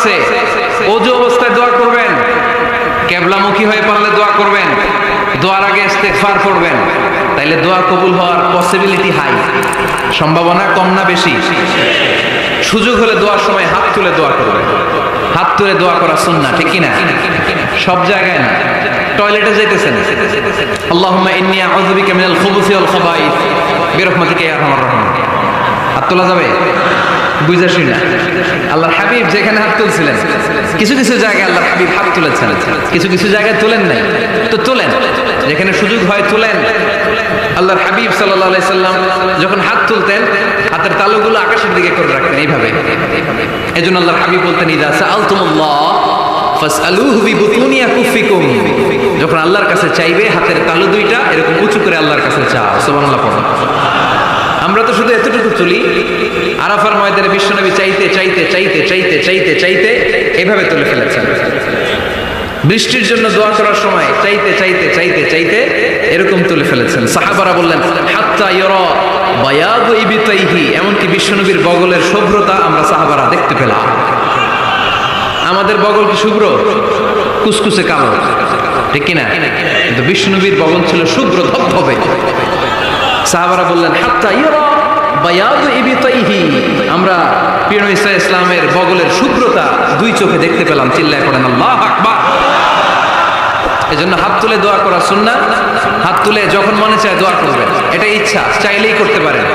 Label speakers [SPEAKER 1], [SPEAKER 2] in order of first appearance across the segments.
[SPEAKER 1] আছে, ওযু অবস্থায় দোয়া করবেন, কিবলামুখী হয়ে পারলে দোয়া করবেন, দোয়ার আগে ইস্তেগফার করবেন, তাইলে দোয়া কবুল হওয়ার পসিবিলিটি হাই, সম্ভাবনা কম না বেশি? সুযোগ হলে দোয়ার সময় হাত তুলে দোয়া করবেন। হাত তুলে দোয়া করা সুন্নাহ, ঠিক কি না? সব জায়গায় না, টয়লেটে যাইতেছেন, আল্লাহুম্মা ইন্নী আউযু বিকা মিনাল খুবুসি ওয়াল খাবাইস বিরহমাতিকা ইয়া আরহামার রাহিমিন, হাত তোলা যাবে? বুঝাসি না? আল্লাহর হাবিব যেখানে হাত তুলছিলেন, কিছু কিছু জায়গায় আল্লাহর হাবিব হাত তুলেছেন, কিছু কিছু জায়গায় তুলেন নাই, তো তুলেন, যেখানে সুযোগ হয় তুলেন। আল্লাহর হাবিব সাল্লাল্লাহু আলাইহি সাল্লাম যখন হাত তুলতেন, হাতের তালুগুলো আকাশের দিকে করে রাখতেন এইভাবে। এজন্য আল্লাহর হাবিব বলতেন, ইযা সাআলতুমুল্লাহ ফাসআলুহু বিবুতুনি আকুফিকুম, যখন আল্লাহর কাছে চাইবে হাতের তালু দুইটা এরকম উঁচু করে আল্লাহর কাছে চাও। সুবহানাল্লাহ পড়ো। আমরা তো শুধু এতটুকু তুলি, আরাফার ময়দানে বিশ্বনবী চাইতে চাইতে চাইতে চাইতে চাইতে চাইতে এভাবে তুলে ফেলেছেন। বৃষ্টির জন্য দোয়া করার সময় চাইতে চাইতে চাইতে চাইতে এরকম তুলে ফেলেছেন। সাহাবারা বললেন, হাত্তা ইয়ারা বায়াদু ইবতাইহি, এমনকি বিশ্বনবীর বগলের শুভ্রতা আমরা সাহাবারা দেখতে পেলাম। আমাদের বগল কি শুভ্র? কুসকুসে কালো, ঠিক কিনা? কিন্তু বিশ্বনবীর বগল ছিল শুভ্র ধবধবে। সাহাবারা বললেন, হাত্তা ইয়ারা বায়াদু ইবতাইহি, আমরা প্রিয় নবী সাল্লাল্লাহু আলাইহি ওয়াসাল্লামের বগলের শুভ্রতা দুই চোখে দেখতে পেলাম। চিল্লায় পড়েন আল্লাহু আকবার। এজন্য হাত তুলে দোয়া করা সুন্নাহ। হাত তুলে যখন মনে চায় দোয়া করবেন, এটা ইচ্ছা, চাইলেই করতে পারেন।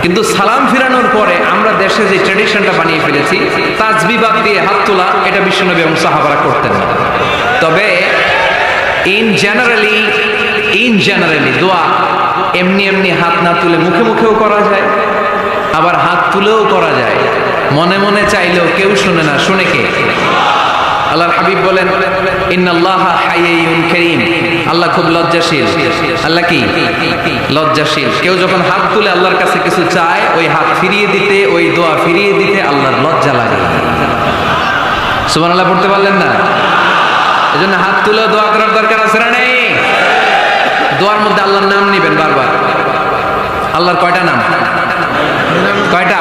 [SPEAKER 1] কিন্তু সালাম ফিরানোর পরে আমরা দেশে যে ট্র্যাডিশনটা বানিয়ে ফেলেছি, তাসবিহ বাদ দিয়ে হাত তোলা, এটা বিশ্বনবী এবং সাহাবারা করতেন না। তবে ইন জেনারেলি দোয়া এমনি এমনি হাত না তুলে মুখে মুখেও করা যায়, আবার হাত তুলেও করা যায়। মনে মনে চাইলেও কেউ শুনে না, শুনে কে? আল্লাহর হাবিব বলেন, ইন্নাল্লাহা হাইয়্যুন কারীম, আল্লাহ খুব লজ্জাশীল। আল্লাহ কি? লজ্জাশীল। কেউ যখন হাত তুলে আল্লাহর কাছে কিছু চায়, ওই হাত ফিরিয়ে দিতে, ওই দোয়া ফিরিয়ে দিতে আল্লাহর লজ্জা লাগে। সুবহানাল্লাহ পড়তে পারলেন না? এজন্য হাত তুলে দোয়া করার দরকার আছে না নেই? দোয়ার মধ্যে আল্লাহর নাম নেবেন বারবার। আল্লাহর কয়টা নাম? কয়টা?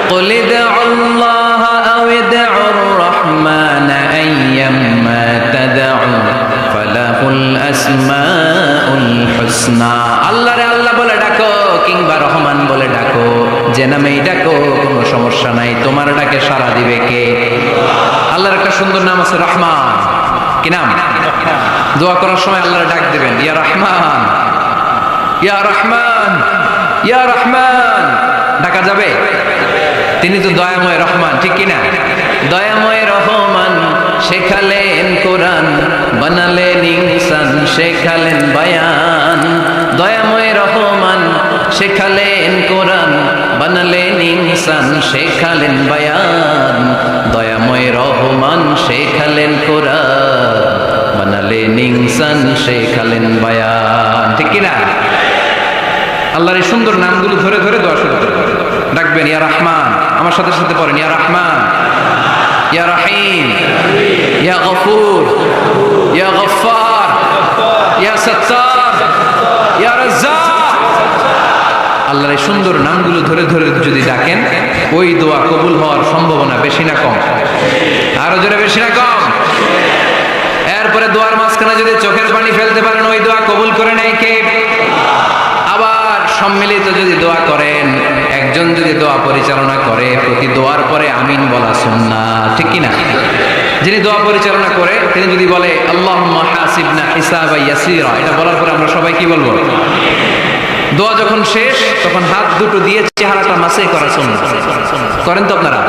[SPEAKER 1] কুল ইদউল্লাহা আও ইদউর রাহমান আইয়াম্মা তাদউ ফালাহুল আসমাউল হুসনা। আল্লাহরে আল্লাহ বলে ডাকো কিংবা রহমান বলে ডাকো, যে নামেই ডাকো কোনো সমস্যা নাই, তোমার ডাকে সাড়া দিবে কে? আল্লাহর একটা সুন্দর নাম আছে রহমান। কি নাম? দোয়া করার সময় আল্লাহর ডাক দিবেন, ইয়া রহমান, ইয়া রহমান, ইয়া রহমান। ডাকা যাবে? তিনি তো দয়াময় রহমান, ঠিক কিনা? দয়াময় রহমান শেখালেন কোরআন, বানালেন ইনসান, শেখালেন বায়ান। দয়াময় রহমান শেখালেন কোরআন, বানালেন ইনসান, শেখালেন বায়ান। দয়াময় রহমান শেখালেন কোরআন, বানালেন ইনসান, শেখালেন বায়ান, ঠিক কিনা? আল্লাহর এই সুন্দর নামগুলো ধরে ধরে দোয়া শুরু করবেন। ডাকবেন, ইয়া রহমান, আমার সাথে সাথে পড়েন, ইয়া রহমান, ইয়া রহিম, ইয়া গফুর, ইয়া গফফার, ইয়া সত্তার, ইয়া রাজ্জাক। আল্লাহর এই সুন্দর নামগুলো ধরে ধরে যদি ডাকেন, ওই দোয়া কবুল হওয়ার সম্ভাবনা বেশি না কম? আরো জোরে, বেশি না কম? এরপরে দোয়ার মাঝখানে যদি চোখের পানি ফেলতে পারেন, ওই দোয়া কবুল করে নেয় কে? আবার সম্মিলিত যদি দোয়া করেন, একজন যদি দোয়া পরিচালনা করে, প্রতি দোয়ার পরে আমিন বলা সুন্নাহ, ঠিক কিনা? যিনি দোয়া পরিচালনা করে তিনি যদি বলে আল্লাহুম্মা হাসিবনা হিসাবান ইয়াসীরা, এটা বলার পরে আমরা সবাই কি বলবো? দোয়া যখন শেষ, তখন হাত দুটো দিয়ে চেহারাটা মাসে করা সুন্নাহ। করেন তো আপনারা?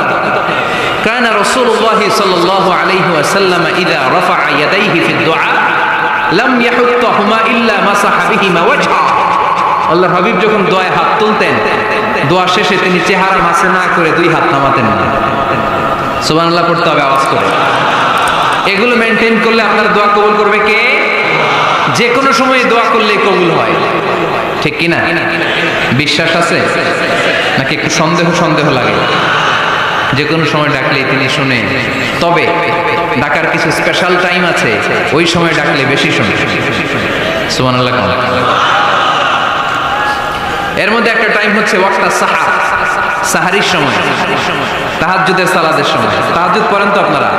[SPEAKER 1] কানা রাসূলুল্লাহ সাল্লাল্লাহু আলাইহি ওয়াসাল্লাম ইযা রাফা'a ইয়াদাইহি ফিদ দুআ লাম ইয়াহুত্তাহুমা ইল্লা মাসাহা বিহিমা ওয়াজহা। আল্লাহর হাবিব যখন দোয়ায় হাত তুলতেন, দোয়া শেষে তিনি চেহারা মাসে না করে দুই হাত নামাতেন না। সুবহানাল্লাহ পড়তে হবে আওয়াজ করে। এগুলো মেনটেন করলে আপনার দোয়া কবুল করবে কে? যে কোনো সময় দোয়া করলে কবুল হয়, ঠিক কিনা? বিশ্বাস আছে নাকি একটু সন্দেহ সন্দেহ লাগে? যে কোনো সময় ডাকলে তিনি শুনে, তবে ডাকার কিছু স্পেশাল টাইম আছে, ওই সময় ডাকলে বেশি শুনে। সুবহানাল্লাহ। এর মধ্যে একটা টাইম হচ্ছে ওয়াক্তা সাহার, সাহারির সময়, তাহাজ্জুদের সালাদের সময়। তাহাজ্জুদ পড়েন তো আপনারা?